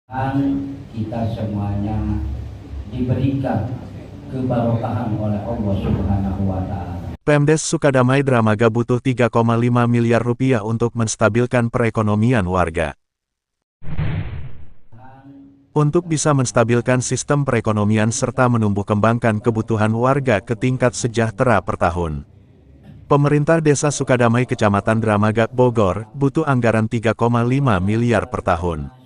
Kita semuanya diberikan keberkahan oleh Allah Subhanahu wa Ta'ala. Pemdes Sukadamai Dramaga butuh 3,5 miliar rupiah untuk menstabilkan perekonomian warga. Untuk bisa menstabilkan sistem perekonomian serta menumbuh kembangkan kebutuhan warga ke tingkat sejahtera per tahun, pemerintah Desa Sukadamai Kecamatan Dramaga, Bogor, butuh anggaran 3,5 miliar per tahun.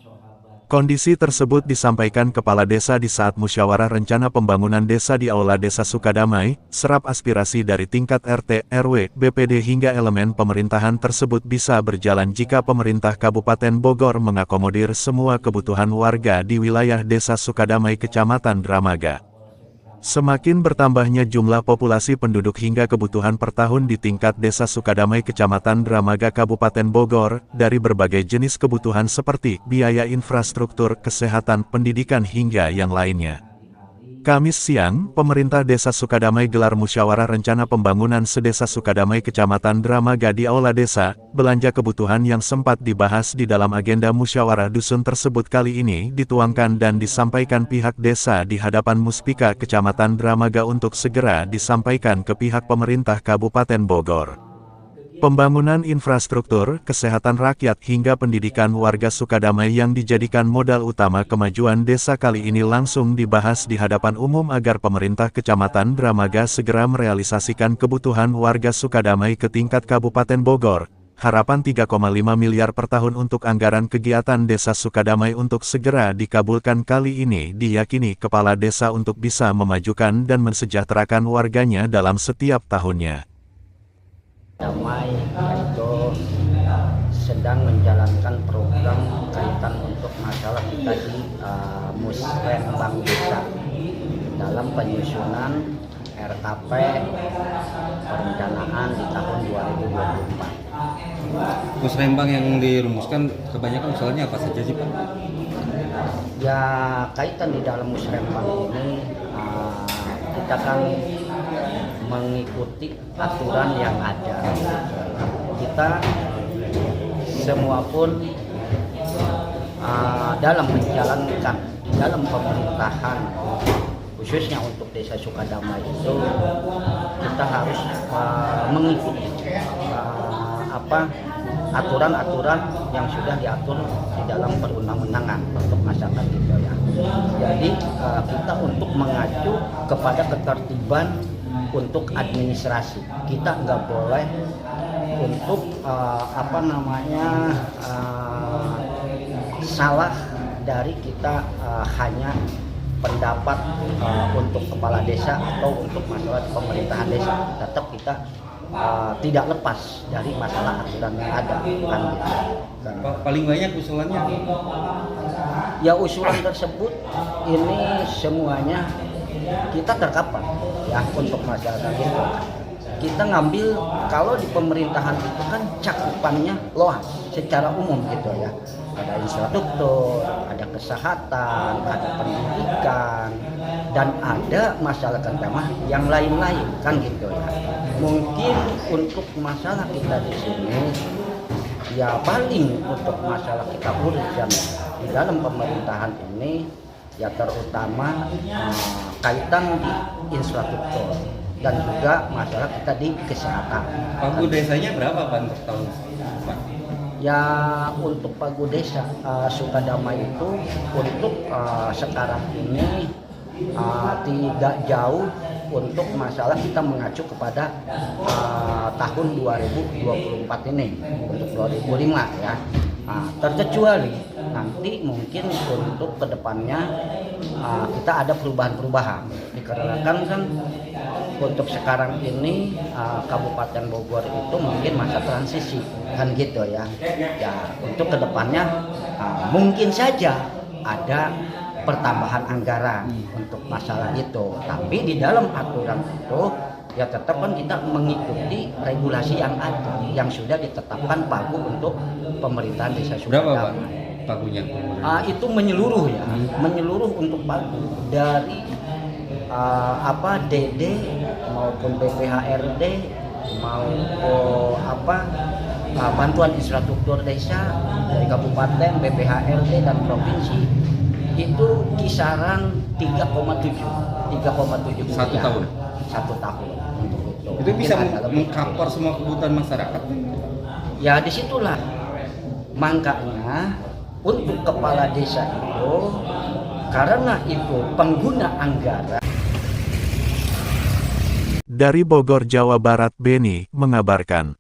Kondisi tersebut disampaikan Kepala Desa di saat musyawarah rencana pembangunan desa di Aula Desa Sukadamai. Serap aspirasi dari tingkat RT, RW, BPD hingga elemen pemerintahan tersebut bisa berjalan jika pemerintah Kabupaten Bogor mengakomodir semua kebutuhan warga di wilayah Desa Sukadamai Kecamatan Dramaga. Semakin bertambahnya jumlah populasi penduduk hingga kebutuhan per tahun di tingkat Desa Sukadamai Kecamatan Dramaga Kabupaten Bogor, dari berbagai jenis kebutuhan seperti biaya infrastruktur, kesehatan, pendidikan hingga yang lainnya. Kamis siang, pemerintah Desa Sukadamai gelar musyawarah rencana pembangunan sedesa Sukadamai Kecamatan Dramaga di Aula Desa. Belanja kebutuhan yang sempat dibahas di dalam agenda musyawarah dusun tersebut kali ini dituangkan dan disampaikan pihak desa di hadapan Muspika Kecamatan Dramaga untuk segera disampaikan ke pihak pemerintah Kabupaten Bogor. Pembangunan infrastruktur, kesehatan rakyat hingga pendidikan warga Sukadamai yang dijadikan modal utama kemajuan desa kali ini langsung dibahas di hadapan umum agar pemerintah Kecamatan Dramaga segera merealisasikan kebutuhan warga Sukadamai ke tingkat Kabupaten Bogor. Harapan 3,5 miliar per tahun untuk anggaran kegiatan Desa Sukadamai untuk segera dikabulkan kali ini diyakini Kepala Desa untuk bisa memajukan dan mensejahterakan warganya dalam setiap tahunnya. Damai itu sedang menjalankan program kaitan untuk masalah kita di Musrembang Desa dalam penyusunan RKP perencanaan di tahun 2024. Musrembang yang dirumuskan kebanyakan usulnya apa saja sih Pak? Ya kaitan di dalam Musrembang ini kita kan mengikuti aturan yang ada. Kita semua pun dalam menjalankan dalam pemerintahan khususnya untuk Desa Sukadamai itu kita harus mengikuti aturan-aturan yang sudah diatur di dalam perundang-undangan untuk masyarakat itu ya. Jadi kita untuk mengacu kepada ketertiban untuk administrasi, kita nggak boleh untuk salah dari kita hanya pendapat untuk kepala desa atau untuk masalah pemerintahan desa. Tetap kita tidak lepas dari masalah aturan yang ada kan gitu. Paling banyak usulannya? Ya usulan tersebut ini semuanya kita terkapar ya untuk masyarakat itu. Kita ngambil kalau di pemerintahan itu kan cakupannya luas secara umum gitu ya. Ada infrastruktur, ada kesehatan, ada pendidikan, dan ada masalah agama yang lain-lain kan gitu ya. Mungkin untuk masalah kita di sini ya paling untuk masalah kita urgen di dalam pemerintahan ini ya terutama kaitan di infrastruktur dan juga masalah kita di kesehatan. Pagu desanya berapa Pak untuk tahun Pak? Ya untuk Pagu Desa Sukadamai itu untuk sekarang ini tidak jauh untuk masalah kita mengacu kepada tahun 2024 ini untuk 2005 ya. Terkecuali nanti mungkin untuk kedepannya kita ada perubahan-perubahan dikarenakan kan untuk sekarang ini Kabupaten Bogor itu mungkin masa transisi kan gitu ya. Ya untuk kedepannya mungkin saja ada pertambahan anggaran untuk masalah itu, tapi di dalam aturan itu ya tetap kan kita mengikuti regulasi yang ada yang sudah ditetapkan Pagu untuk pemerintahan Desa Sukadamai. Berapa Pak pagunya? Itu menyeluruh ya, menyeluruh untuk Pagu dari DD maupun BPHRD maupun bantuan infrastruktur desa dari kabupaten, BPHRD dan provinsi Itu kisaran 3,7 Satu miliar. tahun? 1 tahun untuk itu. Itu bisa Mungkin agak lebih. mengcover semua kebutuhan masyarakat? Ya disitulah makanya untuk kepala desa itu, karena itu pengguna anggaran. Dari Bogor, Jawa Barat, Beni mengabarkan.